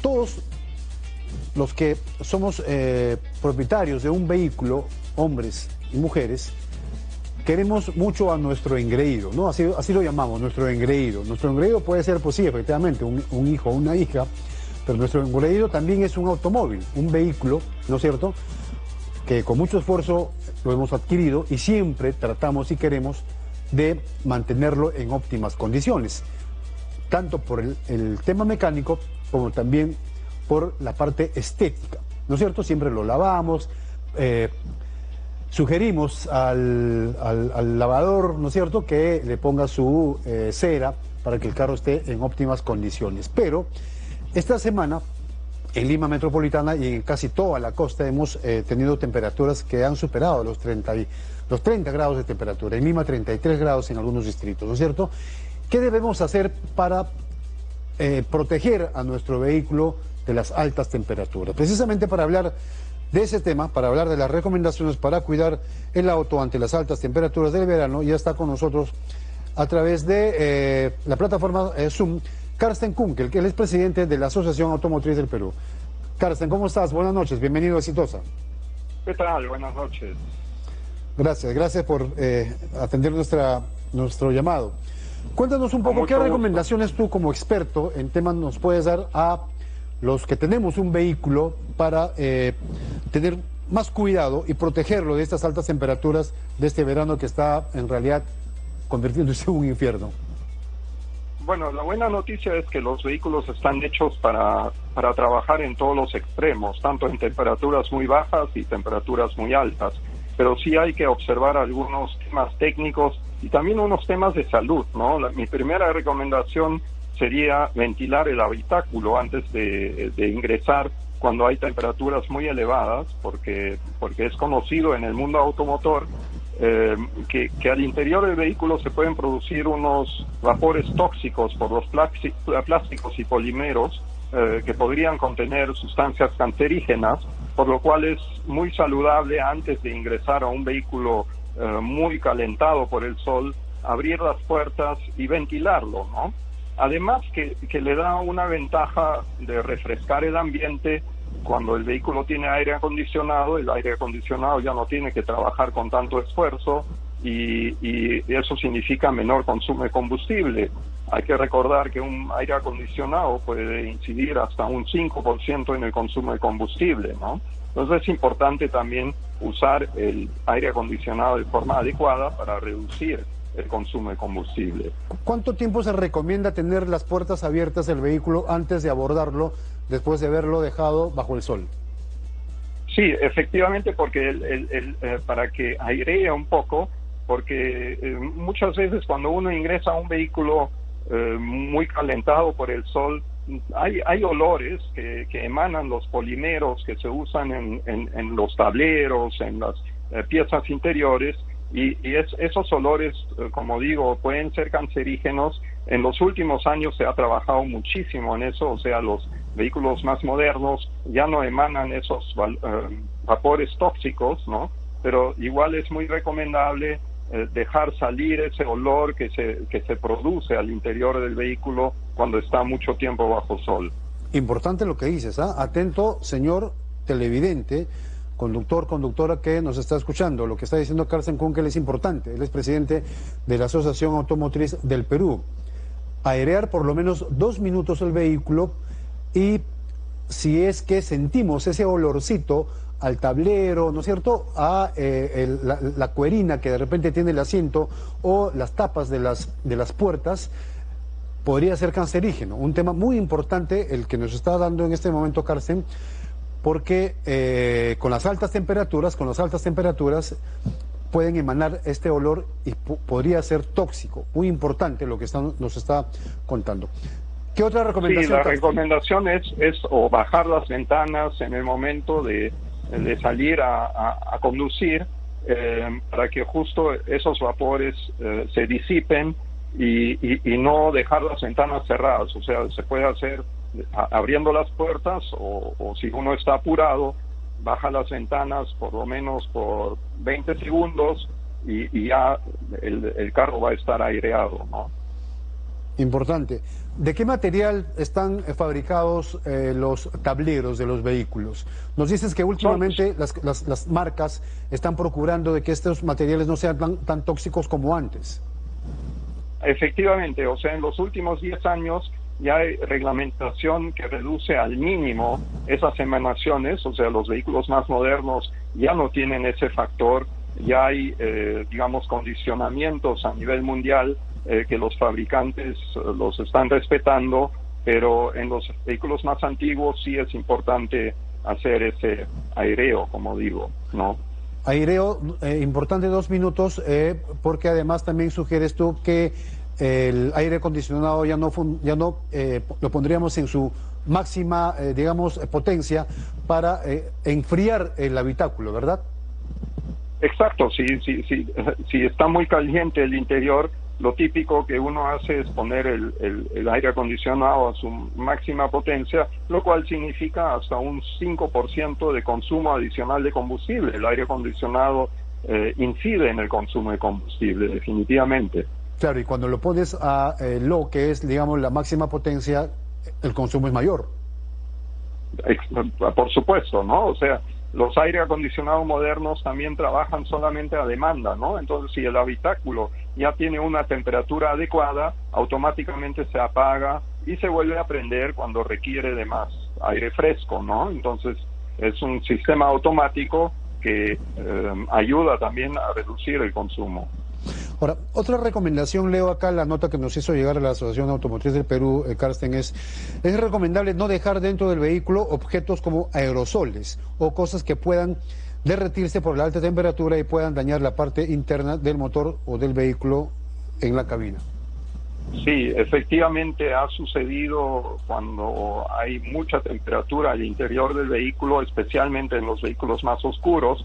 Todos los que somos propietarios de un vehículo, hombres y mujeres, queremos mucho a nuestro engreído, ¿no? Así lo llamamos, nuestro engreído. Nuestro engreído puede ser, pues sí, efectivamente, un hijo o una hija, pero nuestro engreído también es un automóvil, un vehículo, ¿no es cierto?, que con mucho esfuerzo lo hemos adquirido y siempre tratamos y queremos de mantenerlo en óptimas condiciones, tanto por el tema mecánico como también por la parte estética, ¿no es cierto? Siempre lo lavamos, sugerimos al lavador, ¿no es cierto?, que le ponga su cera para que el carro esté en óptimas condiciones. Pero esta semana, en Lima Metropolitana y en casi toda la costa, hemos tenido temperaturas que han superado los 30 grados de temperatura. En Lima 33 grados en algunos distritos, ¿no es cierto? ¿Qué debemos hacer para proteger a nuestro vehículo de las altas temperaturas? Precisamente para hablar de ese tema, para hablar de las recomendaciones para cuidar el auto ante las altas temperaturas del verano, ya está con nosotros a través de la plataforma Zoom, Karsten Kunkel, que él es presidente de la Asociación Automotriz del Perú. Karsten, ¿cómo estás? Buenas noches, bienvenido a Exitosa. ¿Qué tal? Buenas noches. Gracias por atender nuestro llamado. Cuéntanos un poco, ¿qué recomendaciones tú como experto en temas nos puedes dar a los que tenemos un vehículo para tener más cuidado y protegerlo de estas altas temperaturas de este verano que está en realidad convirtiéndose en un infierno? Bueno, la buena noticia es que los vehículos están hechos para trabajar en todos los extremos, tanto en temperaturas muy bajas y temperaturas muy altas. Pero sí hay que observar algunos temas técnicos y también unos temas de salud, ¿no? Mi primera recomendación sería ventilar el habitáculo antes de ingresar cuando hay temperaturas muy elevadas, porque es conocido en el mundo automotor que al interior del vehículo se pueden producir unos vapores tóxicos por los plásticos y polímeros que podrían contener sustancias cancerígenas, por lo cual es muy saludable antes de ingresar a un vehículo muy calentado por el sol, abrir las puertas y ventilarlo, ¿no? Además que le da una ventaja de refrescar el ambiente. Cuando el vehículo tiene aire acondicionado, el aire acondicionado ya no tiene que trabajar con tanto esfuerzo y eso significa menor consumo de combustible. Hay que recordar que un aire acondicionado puede incidir hasta un 5% en el consumo de combustible, ¿no? Entonces es importante también usar el aire acondicionado de forma adecuada para reducir el consumo de combustible. ¿Cuánto tiempo se recomienda tener las puertas abiertas del vehículo antes de abordarlo, después de haberlo dejado bajo el sol? Sí, efectivamente, porque para que airee un poco, porque muchas veces cuando uno ingresa a un vehículo muy calentado por el sol, hay olores que emanan los polímeros que se usan en los tableros, en las piezas interiores, y esos olores, como digo, pueden ser cancerígenos. En los últimos años se ha trabajado muchísimo en eso, o sea, los vehículos más modernos ya no emanan esos vapores tóxicos, ¿no? Pero igual es muy recomendable dejar salir ese olor que se produce al interior del vehículo cuando está mucho tiempo bajo sol. Importante lo que dices, ¿ah? Atento, señor televidente, conductor, conductora que nos está escuchando. Lo que está diciendo Karsten Kunkel es importante. Él es presidente de la Asociación Automotriz del Perú. Airear por lo menos 2 minutos el vehículo, y si es que sentimos ese olorcito al tablero, ¿no es cierto?, a la cuerina que de repente tiene el asiento o las tapas de las puertas, podría ser cancerígeno. Un tema muy importante el que nos está dando en este momento Karsten, porque con las altas temperaturas pueden emanar este olor y podría ser tóxico. Muy importante lo que nos está contando. ¿Qué otra recomendación? Sí, la recomendación es o bajar las ventanas en el momento de salir a conducir, para que justo esos vapores se disipen y no dejar las ventanas cerradas. O sea, se puede hacer abriendo las puertas o si uno está apurado, baja las ventanas por lo menos por 20 segundos y ya el carro va a estar aireado, ¿no? Importante. ¿De qué material están fabricados los tableros de los vehículos? Nos dices que últimamente las marcas están procurando de que estos materiales no sean tan tóxicos como antes. Efectivamente, o sea, en los últimos 10 años ya hay reglamentación que reduce al mínimo esas emanaciones, o sea, los vehículos más modernos ya no tienen ese factor, ya hay, digamos, condicionamientos a nivel mundial que los fabricantes los están respetando, pero en los vehículos más antiguos sí es importante hacer ese aireo, como digo, ¿no? Aireo, importante 2 minutos, porque además también sugieres tú que el aire acondicionado ya no lo pondríamos en su máxima, digamos, potencia para enfriar el habitáculo, ¿verdad? Exacto, si está muy caliente el interior, lo típico que uno hace es poner el aire acondicionado a su máxima potencia, lo cual significa hasta un 5% de consumo adicional de combustible. El aire acondicionado incide en el consumo de combustible, definitivamente. Claro, y cuando lo pones a lo que es, digamos, la máxima potencia, el consumo es mayor. Por supuesto, ¿no? O sea, los aire acondicionados modernos también trabajan solamente a demanda, ¿no? Entonces, si el habitáculo ya tiene una temperatura adecuada, automáticamente se apaga y se vuelve a prender cuando requiere de más aire fresco, ¿no? Entonces, es un sistema automático que ayuda también a reducir el consumo. Ahora, otra recomendación, leo acá la nota que nos hizo llegar a la Asociación Automotriz del Perú, Carsten, es recomendable no dejar dentro del vehículo objetos como aerosoles o cosas que puedan derretirse por la alta temperatura y puedan dañar la parte interna del motor o del vehículo en la cabina. Sí, efectivamente ha sucedido cuando hay mucha temperatura al interior del vehículo, especialmente en los vehículos más oscuros.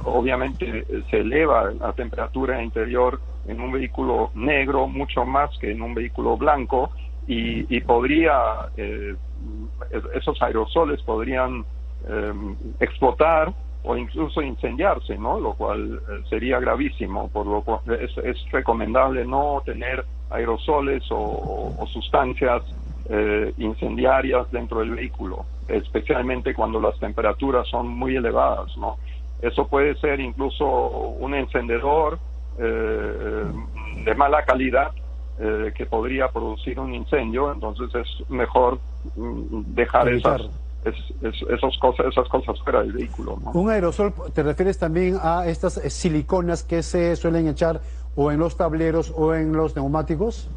Obviamente se eleva la temperatura interior en un vehículo negro mucho más que en un vehículo blanco y podría, esos aerosoles podrían explotar o incluso incendiarse, ¿no? Lo cual sería gravísimo, por lo cual es recomendable no tener aerosoles o sustancias incendiarias dentro del vehículo, especialmente cuando las temperaturas son muy elevadas, ¿no? Eso puede ser incluso un encendedor de mala calidad que podría producir un incendio, entonces es mejor dejar esas cosas fuera del vehículo, ¿no? Un aerosol, ¿te refieres también a estas siliconas que se suelen echar o en los tableros o en los neumáticos?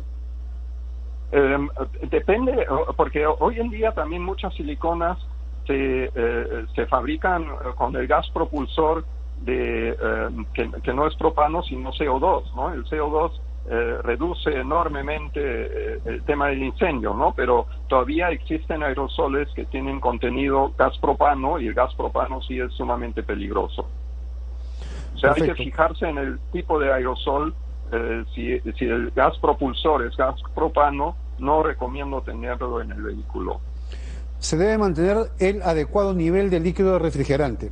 Depende, porque hoy en día también muchas siliconas se fabrican con el gas propulsor que no es propano sino CO2, ¿no? El CO2 reduce enormemente el tema del incendio, ¿no? Pero todavía existen aerosoles que tienen contenido gas propano y el gas propano sí es sumamente peligroso. O sea, Perfecto. hay que fijarse en el tipo de aerosol. Si el gas propulsor es gas propano, no recomiendo tenerlo en el vehículo. Se debe mantener el adecuado nivel de líquido refrigerante.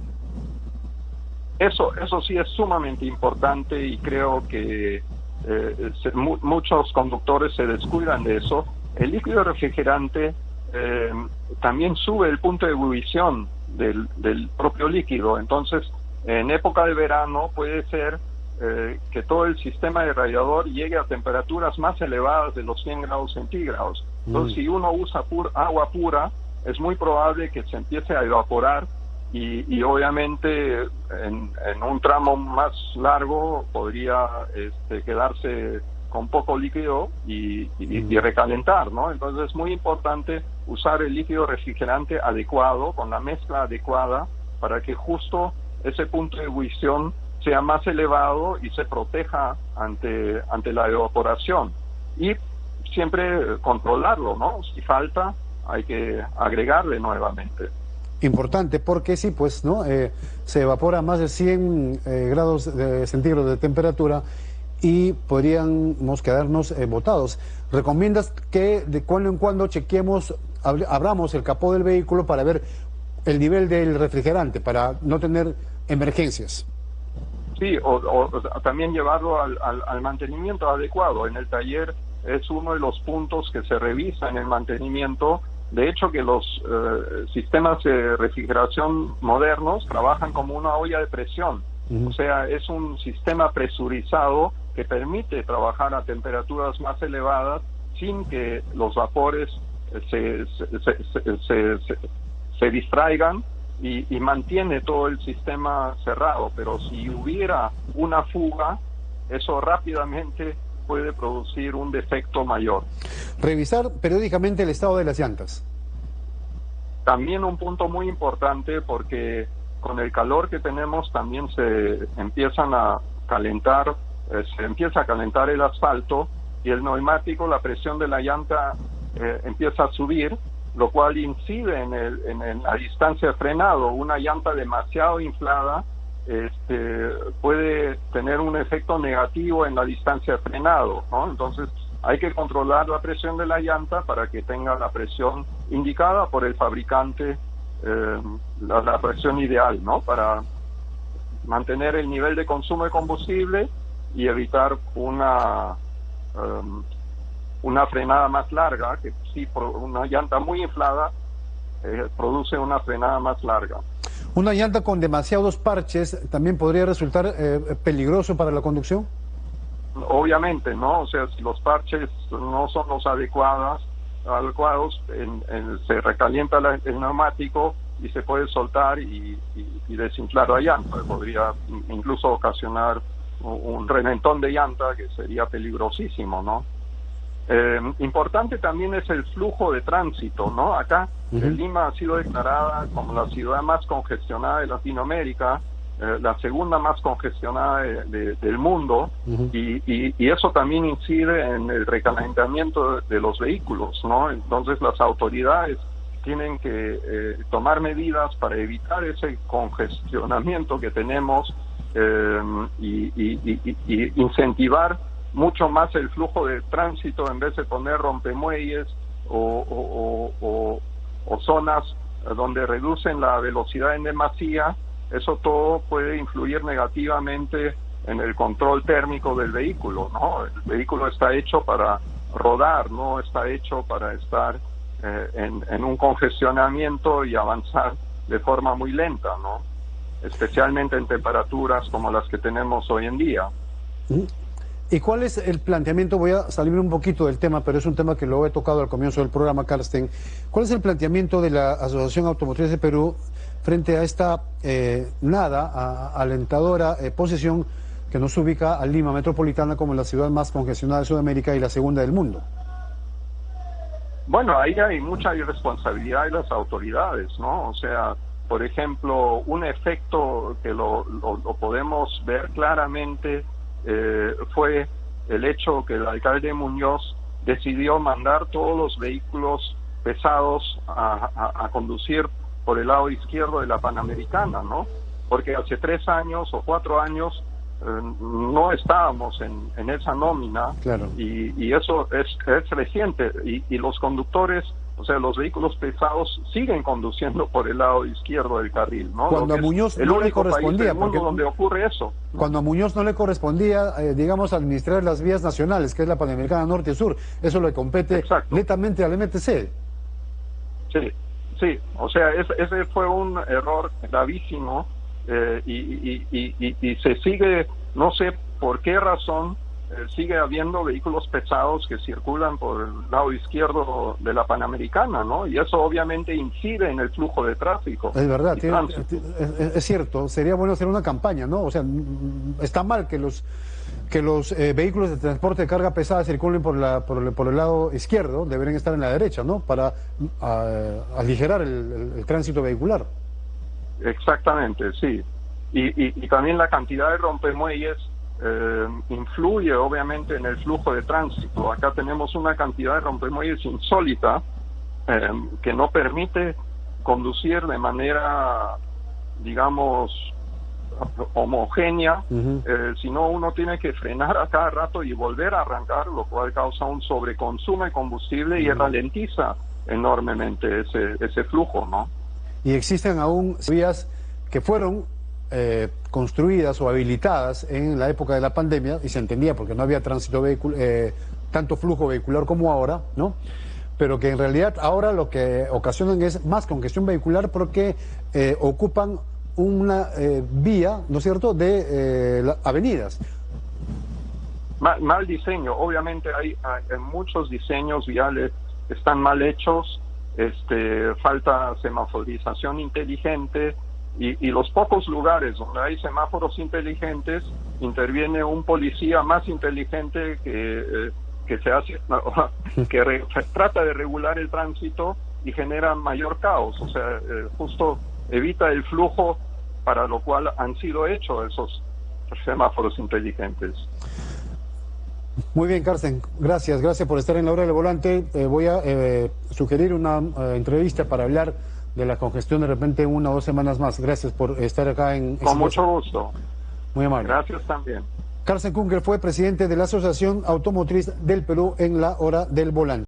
Eso sí es sumamente importante y creo que muchos conductores se descuidan de eso. El líquido refrigerante también sube el punto de ebullición del propio líquido, entonces en época de verano puede ser que todo el sistema de radiador llegue a temperaturas más elevadas de los 100 grados centígrados. Entonces, si uno usa agua pura, es muy probable que se empiece a evaporar y obviamente en un tramo más largo podría quedarse con poco líquido y recalentar, ¿no? Entonces es muy importante usar el líquido refrigerante adecuado, con la mezcla adecuada, para que justo ese punto de ebullición sea más elevado y se proteja ante la evaporación. Y siempre controlarlo, ¿no? Si falta, hay que agregarle nuevamente. Importante, porque sí, pues, ¿no? Se evapora más de 100 grados centígrados de temperatura y podríamos quedarnos botados. ¿Recomiendas que de cuando en cuando chequeemos, abramos el capó del vehículo para ver el nivel del refrigerante, para no tener emergencias? Sí, o también llevarlo al mantenimiento adecuado. En el taller es uno de los puntos que se revisa en el mantenimiento. De hecho, que los sistemas de refrigeración modernos trabajan como una olla de presión. O sea, es un sistema presurizado que permite trabajar a temperaturas más elevadas sin que los vapores se distraigan y mantiene todo el sistema cerrado. Pero si hubiera una fuga, eso rápidamente puede producir un defecto mayor. Revisar periódicamente el estado de las llantas. También un punto muy importante, porque con el calor que tenemos también se empieza a calentar el asfalto, y el neumático, la presión de la llanta empieza a subir, lo cual incide en la distancia de frenado. Una llanta demasiado inflada puede tener un efecto negativo en la distancia de frenado, ¿no? Entonces hay que controlar la presión de la llanta para que tenga la presión indicada por el fabricante, la presión ideal, ¿no? Para mantener el nivel de consumo de combustible y evitar una frenada más larga, que sí, por una llanta muy inflada produce una frenada más larga. ¿Una llanta con demasiados parches también podría resultar peligroso para la conducción? Obviamente, ¿no? O sea, si los parches no son los adecuados, se recalienta el neumático y se puede soltar y desinflar la llanta. Podría incluso ocasionar un reventón de llanta, que sería peligrosísimo, ¿no? Importante también es el flujo de tránsito, ¿no? Acá Lima ha sido declarada como la ciudad más congestionada de Latinoamérica, la segunda más congestionada del mundo, y eso también incide en el recalentamiento de los vehículos, ¿no? Entonces las autoridades tienen que tomar medidas para evitar ese congestionamiento que tenemos, y incentivar mucho más el flujo de tránsito, en vez de poner rompemuelles o zonas donde reducen la velocidad en demasía. Eso todo puede influir negativamente en el control térmico del vehículo, ¿no? El vehículo está hecho para rodar, no está hecho para estar en un congestionamiento y avanzar de forma muy lenta, ¿no? Especialmente en temperaturas como las que tenemos hoy en día. ¿Y cuál es el planteamiento? Voy a salirme un poquito del tema, pero es un tema que lo he tocado al comienzo del programa, Karsten. ¿Cuál es el planteamiento de la Asociación Automotriz de Perú frente a esta alentadora posición que nos ubica a Lima Metropolitana como la ciudad más congestionada de Sudamérica y la segunda del mundo? Bueno, ahí hay mucha irresponsabilidad de las autoridades, ¿no? O sea, por ejemplo, un efecto que lo podemos ver claramente fue el hecho que el alcalde Muñoz decidió mandar todos los vehículos pesados a conducir por el lado izquierdo de la Panamericana, ¿no? Porque hace 3 años o 4 años no estábamos en esa nómina. Claro. Y eso es reciente, y los conductores, o sea, los vehículos pesados siguen conduciendo por el lado izquierdo del carril, ¿no? Cuando a Muñoz no le correspondía, porque donde ocurre eso, ¿no? Cuando a Muñoz no le correspondía, digamos, administrar las vías nacionales, que es la Panamericana Norte y Sur, eso le compete netamente al MTC. Sí, o sea, ese fue un error gravísimo, y se sigue, no sé por qué razón, sigue habiendo vehículos pesados que circulan por el lado izquierdo de la Panamericana, ¿no? Y eso obviamente incide en el flujo de tráfico. Es verdad, es cierto. Sería bueno hacer una campaña, ¿no? O sea, está mal que los vehículos de transporte de carga pesada circulen por el lado izquierdo, deberían estar en la derecha, ¿no? Para aligerar el tránsito vehicular. Exactamente, sí. Y también la cantidad de rompemuelles influye obviamente en el flujo de tránsito. Acá tenemos una cantidad de rompemuelles insólita, que no permite conducir de manera, digamos, homogénea, sino uno tiene que frenar a cada rato y volver a arrancar, lo cual causa un sobreconsumo de combustible y ralentiza enormemente ese flujo, ¿no? Y existen aún vías que fueron construidas o habilitadas en la época de la pandemia, y se entendía porque no había tránsito tanto flujo vehicular como ahora, ¿no? Pero que en realidad ahora lo que ocasionan es más congestión vehicular porque ocupan una vía, ¿no es cierto?, de avenidas. Mal diseño, obviamente hay muchos diseños viales que están mal hechos, falta semaforización inteligente y los pocos lugares donde hay semáforos inteligentes interviene un policía más inteligente que se hace que trata de regular el tránsito y genera mayor caos, o sea, justo evita el flujo para lo cual han sido hechos esos semáforos inteligentes. Muy bien, Carsten, gracias por estar en la hora del volante. Voy a sugerir una entrevista para hablar de la congestión de repente 1 o 2 semanas más. Gracias por estar acá en... Con mucho gusto. Muy amable. Gracias también. Carsten Kunkel fue presidente de la Asociación Automotriz del Perú en la hora del volante.